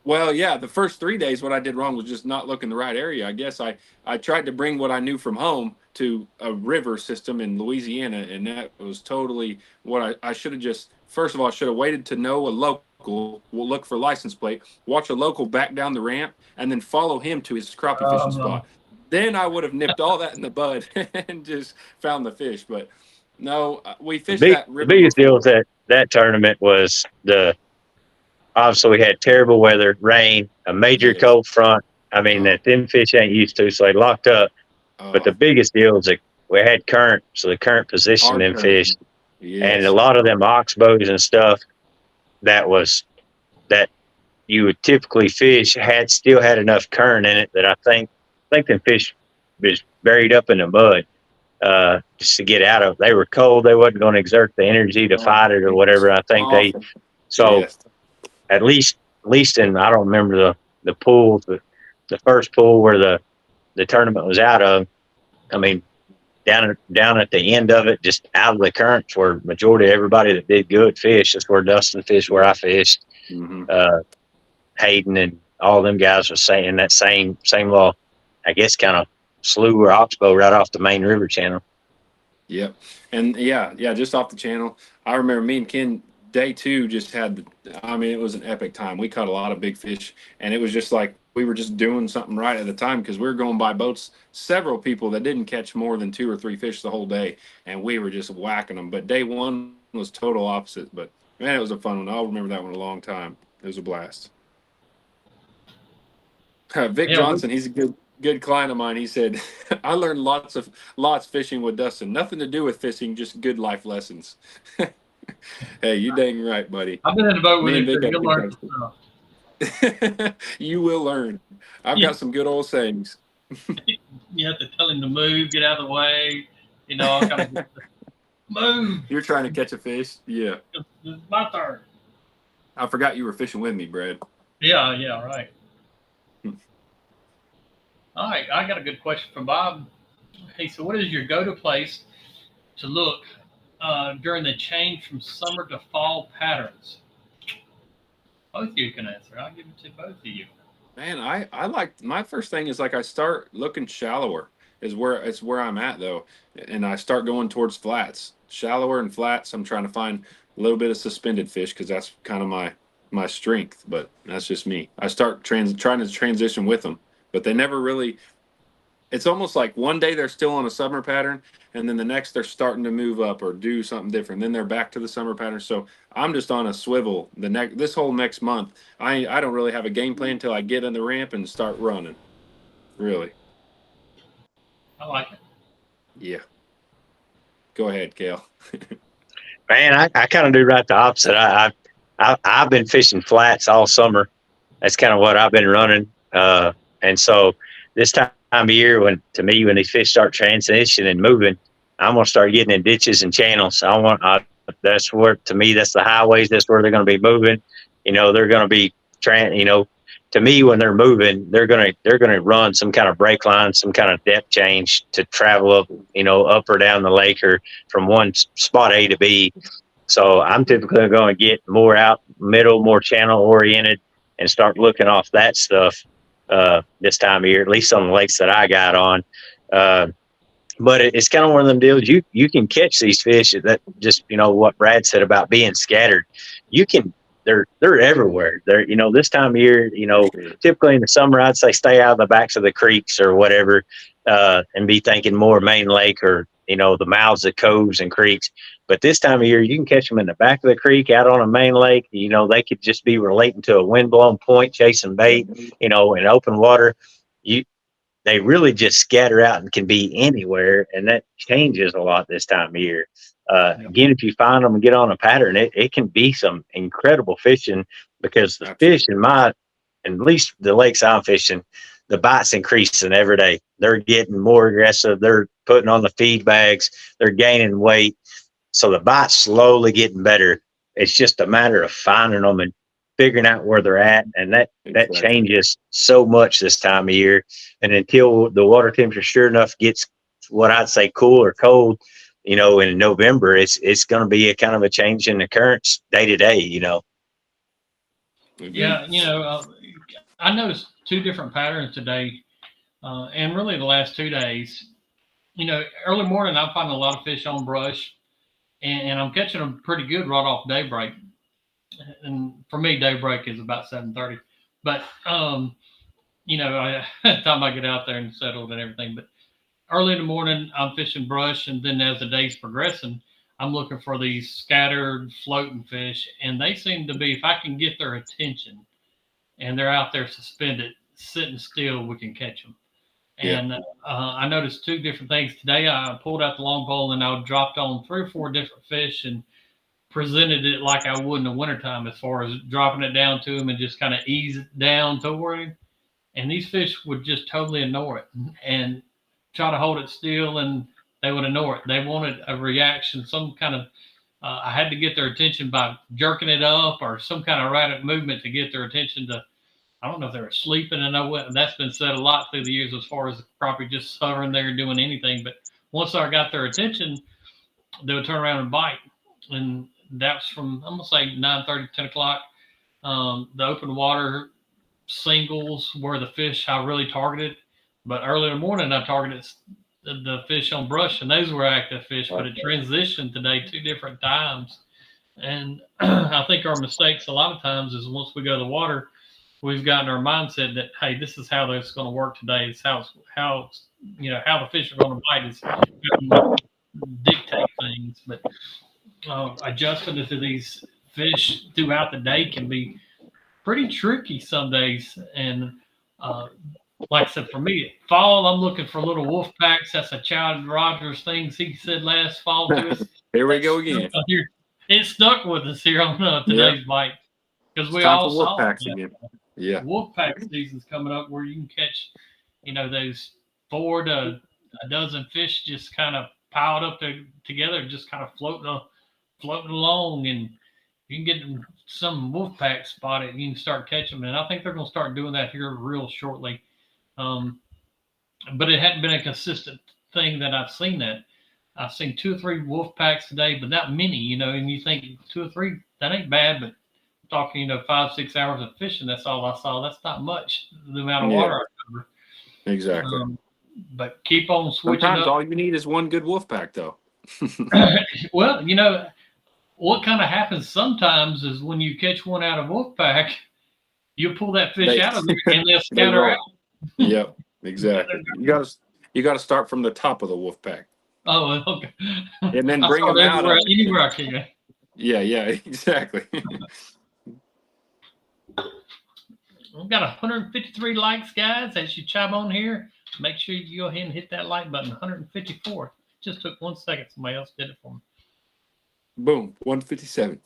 Well, yeah, the first 3 days, what I did wrong was just not look in the right area. I guess I tried to bring what I knew from home to a river system in Louisiana, and that was totally what I should have just. First of all, I should have waited to know a local. We'll look for license plate, watch a local back down the ramp, and then follow him to his crappie fishing spot. Then I would have nipped all that in the bud and just found the fish. But no, we fished that river. The biggest deal with that tournament was obviously we had terrible weather, rain, a major cold front. I mean, that them fish ain't used to, so they locked up. But the biggest deal is that we had current, so the current positioned them fish. Yes. And a lot of them oxbows and stuff that you would typically fish still had enough current in it that I think them fish was buried up in the mud just to get out of it. They were cold. They wasn't going to exert the energy to fight it or whatever. I think at least in, I don't remember the pool, the first pool where the tournament was out of. I mean, down at the end of it, just out of the currents where majority of everybody that did good fish. That's where Dustin fished, where I fished. Hayden and all them guys was saying that same law. I guess kind of slough or oxbow right off the main river channel. Yep. And yeah, just off the channel. I remember me and Ken, day 2 just had, it was an epic time. We caught a lot of big fish, and it was just like we were just doing something right at the time, because we were going by boats, several people that didn't catch more than 2 or 3 fish the whole day, and we were just whacking them. But day one was total opposite. But man, it was a fun one. I'll remember that one a long time. It was a blast. Vic Johnson, he's a good client of mine. He said, I learned lots fishing with Dustin. Nothing to do with fishing, just good life lessons. Hey, you dang right, buddy. I've been in the boat with him. You'll learn stuff. You will learn. I've got some good old sayings. You have to tell him to move, get out of the way, all kind of move. You're trying to catch a fish? Yeah. It's my turn. I forgot you were fishing with me, Brad. Yeah, right. All right, I got a good question from Bob. Hey, so what is your go-to place to look during the change from summer to fall patterns? Both of you can answer. I'll give it to both of you. Man, I like, my first thing is like I start looking shallower is where I'm at though, and I start going towards flats, shallower and flats. I'm trying to find a little bit of suspended fish because that's kind of my strength, but that's just me. I start trying to transition with them, but they never really. It's almost like one day they're still on a summer pattern, and then the next they're starting to move up or do something different. Then they're back to the summer pattern. So I'm just on a swivel. This whole next month, I don't really have a game plan until I get on the ramp and start running. Really. I like it. Yeah. Go ahead, Kayle. Man, I kind of do right the opposite. I've been fishing flats all summer. That's kind of what I've been running. And so this time of year, when these fish start transitioning and moving, I'm gonna start getting in ditches and channels. That's where, to me, that's the highways. That's where they're gonna be moving. They're gonna be to me, when they're moving, they're gonna run some kind of break line, some kind of depth change to travel up, up or down the lake or from one spot A to B. So I'm typically going to get more out middle, more channel oriented, and start looking off that stuff this time of year, at least on the lakes that I got on. But it's kind of one of them deals. You can catch these fish that just, what Brad said about being scattered. They're everywhere. They're, this time of year, typically in the summer, I'd say stay out of the backs of the creeks or whatever, and be thinking more main lake or, the mouths of coves and creeks. But this time of year, you can catch them in the back of the creek, out on a main lake. They could just be relating to a windblown point, chasing bait, in open water. They really just scatter out and can be anywhere. And that changes a lot this time of year. Again, if you find them and get on a pattern, it can be some incredible fishing, because the fish at least the lakes I'm fishing, the bites increasing every day. They're getting more aggressive. They're putting on the feed bags. They're gaining weight. So the bite's slowly getting better. It's just a matter of finding them and figuring out where they're at. And that changes so much this time of year. And until the water temperature sure enough gets what I'd say cool or cold, in November, it's going to be a kind of a change in the currents day to day, Yeah, I noticed 2 different patterns today, and really the last 2 days. Early morning, I'm finding a lot of fish on brush, and I'm catching them pretty good right off daybreak. And for me, daybreak is about 7:30. But by the time I get out there and settled and everything. But early in the morning, I'm fishing brush, and then as the day's progressing, I'm looking for these scattered floating fish, and they seem to be, if I can get their attention and they're out there suspended, sitting still, we can catch them. And I noticed 2 different things today. I pulled out the long pole and I dropped on 3 or 4 different fish and presented it like I would in the wintertime, as far as dropping it down to him and just kind of ease it down toward him. And these fish would just totally ignore it and try to hold it still, and they would ignore it. They wanted a reaction, some kind of, I had to get their attention by jerking it up or some kind of erratic movement to get their attention to, I don't know if they were sleeping. I know that's been said a lot through the years as far as probably just hovering there doing anything. But once I got their attention, they would turn around and bite. And that's from, I'm going to say 9:30, 10 o'clock. The open water singles were the fish I really targeted. But early in the morning, I targeted the fish on brush, and those were active fish. But it transitioned today 2 different times. And I think our mistakes a lot of times is once we go to the water, we've gotten our mindset that, hey, this is how it's going to work today. It's how the fish are going to bite is dictate things. But adjusting to these fish throughout the day can be pretty tricky some days. And like I said, for me, fall, I'm looking for little wolf packs. That's a Child Rogers thing he said last fall to us. Here we go again. It stuck with us here on today's bite because we all wolf saw packs again. Yeah, wolf pack season's coming up where you can catch, those 4 to a dozen fish just kind of piled up together, just kind of floating along, and you can get some wolf pack spotted. You can start catching them, and I think they're going to start doing that here real shortly. But it hadn't been a consistent thing that I've seen that. I've seen 2 or 3 wolf packs today, but not many, and you think 2 or 3, that ain't bad, but I'm talking, 5-6 hours of fishing, that's all I saw. That's not much, the amount of water I cover. Exactly. But keep on switching Sometimes up. all you need is one good wolf pack, though. Well, what kind of happens sometimes is when you catch one out of wolf pack, you pull that fish out of there and they'll scatter out. Yep, exactly. You got to start from the top of the wolf pack. Oh, okay. And then bring them out anywhere I can. Yeah, exactly. We've got 153 likes, guys. As you chime on here, make sure you go ahead and hit that like button. 154. Just took 1 second. Somebody else did it for me. Boom, 157.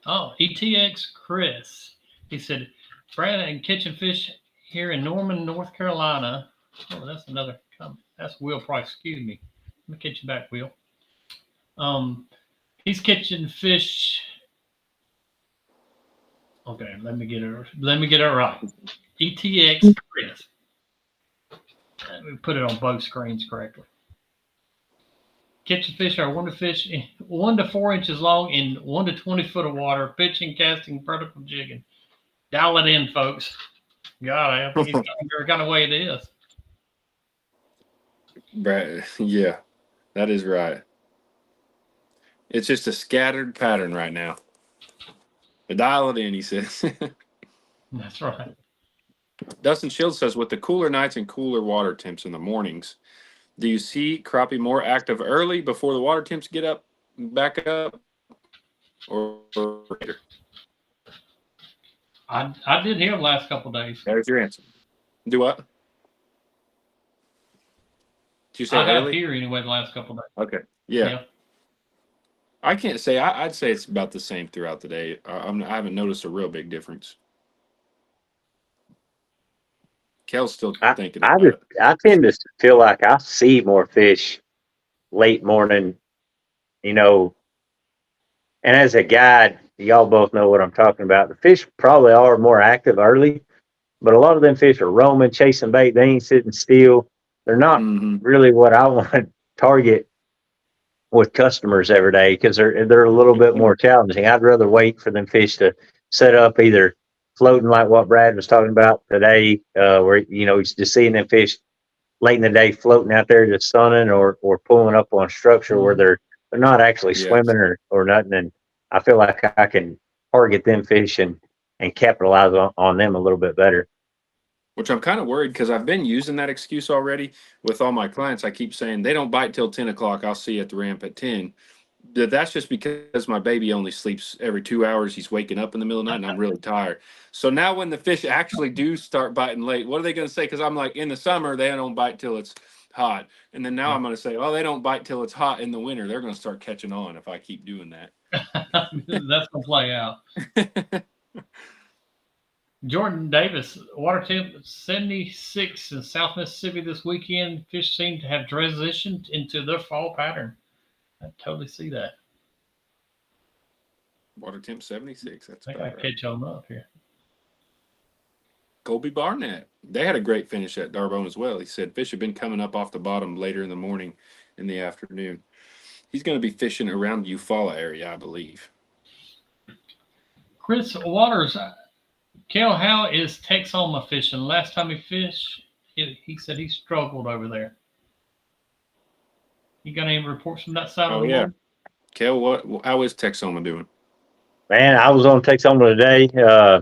Oh, ETX Chris. He said, Brad and catching fish here in Norman, North Carolina. Oh, that's another comment. That's Will Price. Excuse me. Let me catch you back, Will. He's catching fish. Okay, let me get it right. ETX Chris. Let me put it on both screens correctly. Catching fish are 1 to 4 inches long in 1 to 20 foot of water, pitching, casting, vertical jigging. Dial it in, folks. God, I think he's got the kind of way it is. Brad, yeah, that is right. It's just a scattered pattern right now. But dial it in, he says. That's right. Dustin Shields says, with the cooler nights and cooler water temps in the mornings, do you see crappie more active early before the water temps get back up, or later? I did hear the last couple of days. There's your answer. Do what? Did you say I have early? here anyway the last couple of days. Okay. Yeah. I can't say. I'd say it's about the same throughout the day. I haven't noticed a real big difference. Kale's still thinking about it. I tend to feel like I see more fish late morning, and as a guide, y'all both know what I'm talking about. The fish probably are more active early, but a lot of them fish are roaming, chasing bait. They ain't sitting still. They're not really what I want to target with customers every day because they're a little bit more challenging. I'd rather wait for them fish to set up either floating like what Brad was talking about today, where he's just seeing them fish late in the day floating out there just sunning or pulling up on a structure where they're not actually swimming or nothing. And I feel like I can target them fish and capitalize on them a little bit better. Which I'm kind of worried because I've been using that excuse already with all my clients. I keep saying they don't bite till 10 o'clock. I'll see you at the ramp at 10. That's just because my baby only sleeps every 2 hours. He's waking up in the middle of the night and I'm really tired. So now when the fish actually do start biting late, what are they going to say? Because I'm like, in the summer, they don't bite till it's hot. And then now I'm going to say, oh, they don't bite till it's hot in the winter. They're going to start catching on if I keep doing that. That's going to play out. Jordan Davis, water temp 76 in South Mississippi this weekend. Fish seem to have transitioned into their fall pattern. I totally see that. Water temp 76. That's I think I catch on up here. Colby Barnett. They had a great finish at Darbone as well. He said fish have been coming up off the bottom later in the morning, in the afternoon. He's going to be fishing around the Eufaula area, I believe. Chris Waters, Kayle, how is Texoma fishing? Last time he fished, he said he struggled over there. You got any reports from that side of the world? Kayle, how is Texoma doing? Man, I was on Texoma today. They're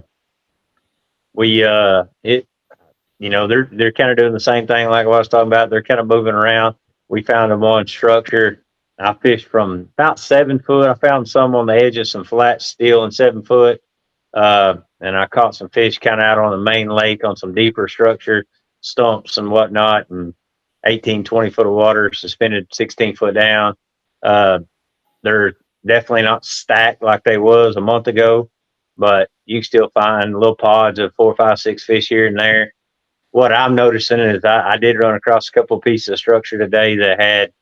kind of doing the same thing like what I was talking about. They're kind of moving around. We found them on structure. I fished from about 7 foot. I found some on the edge of some flat steel and 7 foot. And I caught some fish kind of out on the main lake on some deeper structure, stumps and whatnot, and 18, 20 foot of water, suspended 16 foot down. They're definitely not stacked like they was a month ago, but you can still find little pods of 4, 5, 6 fish here and there. What I'm noticing is I did run across a couple of pieces of structure today that had,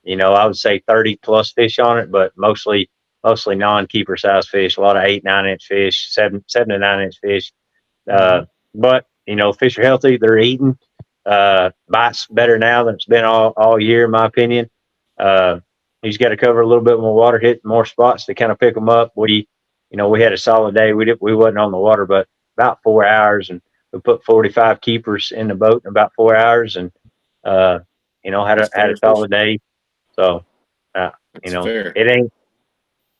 I would say 30 plus fish on it, but mostly non-keeper size fish, a lot of 8, 9 inch fish, 7 to 9 inch fish. But fish are healthy. They're eating. Bites better now than it's been all year, in my opinion. You just got to cover a little bit more water, hit more spots to kind of pick them up. We had a solid day. We wasn't on the water, but about 4 hours, and we put 45 keepers in the boat in about 4 hours, and had a solid day. So, fair. It ain't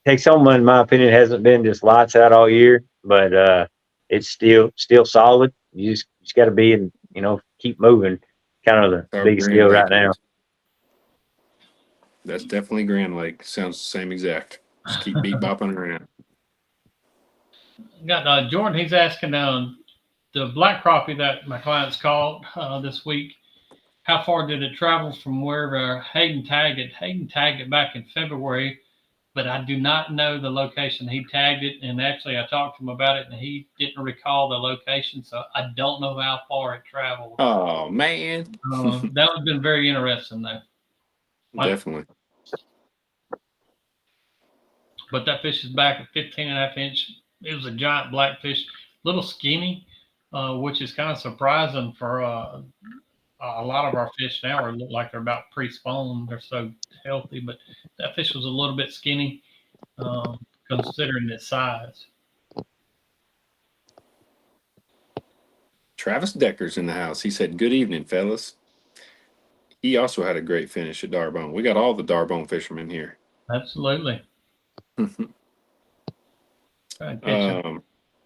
Texoma, in my opinion, hasn't been just lights out all year, but it's still solid. You just got to be and keep moving. Kind of the biggest deal right now. That's definitely Grand Lake. Sounds the same exact. Just keep beat bopping around. Got Jordan. He's asking the black crappie that my clients caught this week. How far did it travel from where Hayden tagged it? Hayden tagged it back in February, but I do not know the location he tagged it. And actually, I talked to him about it, and he didn't recall the location, so I don't know how far it traveled. Oh, man. That would have been very interesting, though. Definitely. But that fish is back at 15.5 inch. It was a giant blackfish, little skinny, which is kind of surprising for a lot of our fish now look like they're about pre-spawn. They're so healthy, but that fish was a little bit skinny, considering its size. Travis Decker's in the house. He said, "Good evening, fellas." He also had a great finish at Darbone. We got all the Darbone fishermen here. Absolutely.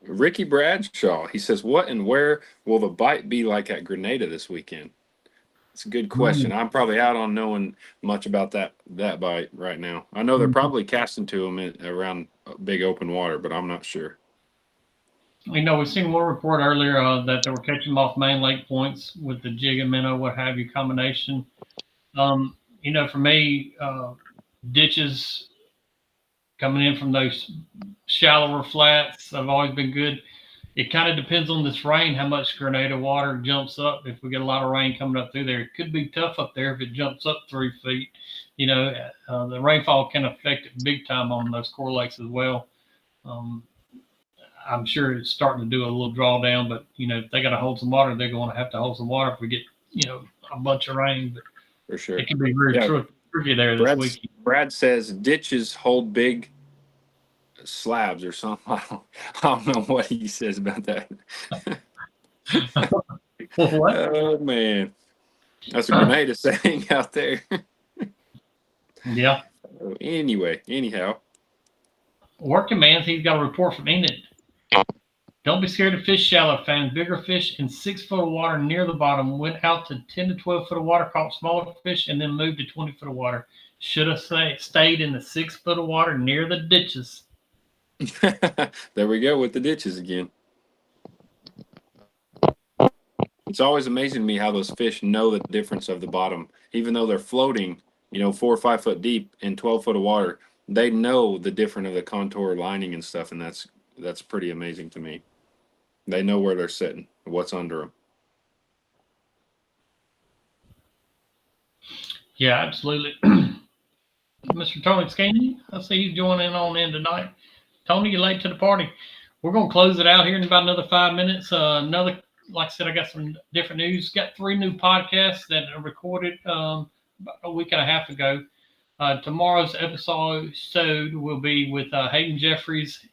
Ricky Bradshaw, he says, "What and where will the bite be like at Grenada this weekend?" It's a good question. I'm probably out on knowing much about that bite right now. I know they're probably casting to them around big open water, but I'm not sure. We've seen one report earlier that they were catching them off main lake points with the jig and minnow, what have you, combination. For me, ditches coming in from those shallower flats have always been good. It kind of depends on this rain, how much Grenada water jumps up. If we get a lot of rain coming up through there, it could be tough up there if it jumps up 3 feet. The rainfall can affect it big time on those core lakes as well. I'm sure it's starting to do a little drawdown, but if they got to hold some water, they're going to have to hold some water if we get a bunch of rain. But for sure, it can be very tricky there this week. Brad says ditches hold big slabs or something. I don't know what he says about that. What? Oh man, that's a Grenada saying out there. Yeah. Anyhow, Working man, he's got a report from Enid. Don't be scared to fish shallow. Found bigger fish in 6 foot of water near the bottom. Went out to 10 to 12 foot of water, caught smaller fish, and then moved to 20 foot of water. Should have stayed in the 6 foot of water near the ditches. There we go with the ditches again. It's always amazing to me how those fish know the difference of the bottom, even though they're floating, 4 or 5 foot deep in 12 foot of water. They know the difference of the contour lining and stuff, and that's pretty amazing to me. They know where they're sitting, what's under them. Yeah, absolutely. Mr. Tony Scaney, I see you joining in tonight. Tony, you're late to the party. We're going to close it out here in about another 5 minutes. Like I said, I got some different news. Got 3 new podcasts that are recorded about a week and a half ago. Tomorrow's episode will be with Hayden Jeffries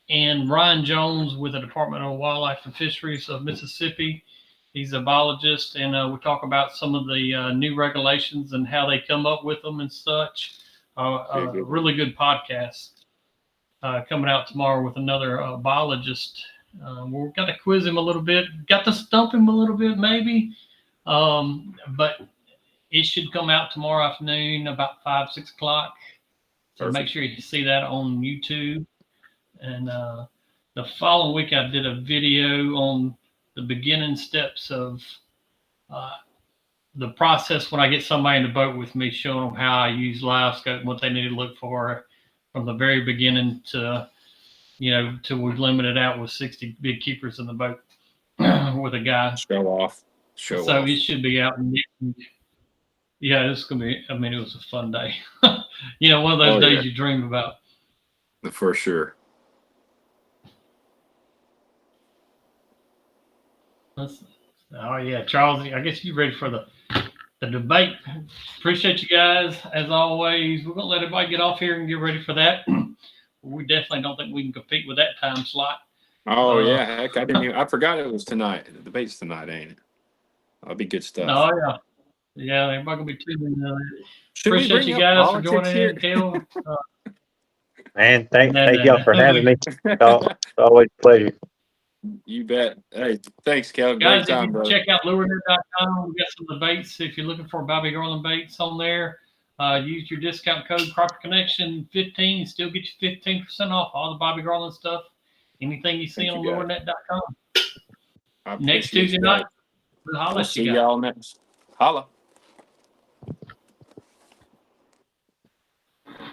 and Ryan Jones with the Department of Wildlife and Fisheries of Mississippi. He's a biologist, and we'll talk about some of the new regulations and how they come up with them and such. Really good podcast. coming out tomorrow with another biologist. We're going to quiz him a little bit, got to stump him a little bit maybe, but it should come out tomorrow afternoon about 5, 6 o'clock. So Perfect. make sure you see that on YouTube. And the following week, I did a video on the beginning steps of the process when I get somebody in the boat with me, showing them how I use live scope and what they need to look for from the very beginning to, till we've limited out with 60 big keepers in the boat with a guy. Show off. So it should be out. Yeah, it's going to be, it was a fun day. One of those days you dream about. For sure. Oh yeah, Charles, I guess you're ready for the debate. Appreciate you guys as always. We're gonna let everybody get off here and get ready for that. We definitely don't think we can compete with that time slot. Oh yeah, heck, I forgot it was tonight. The debate's tonight, ain't it? That'll be good stuff. Oh yeah. Yeah, everybody gonna be tuning in. Appreciate you guys for joining in, Kayle. Man, thank y'all for having me. It's always a pleasure. You bet. Hey, thanks, Kayle. Guys, Great time, if you bro. check out lurenet.com, we got some of the baits. If you're looking for Bobby Garland baits on there, use your discount code Crappie Connection 15 and still get you 15% off all the Bobby Garland stuff. Anything you see on lurenet.com. Next Tuesday night, we'll holla at you guys. See y'all next. Holla.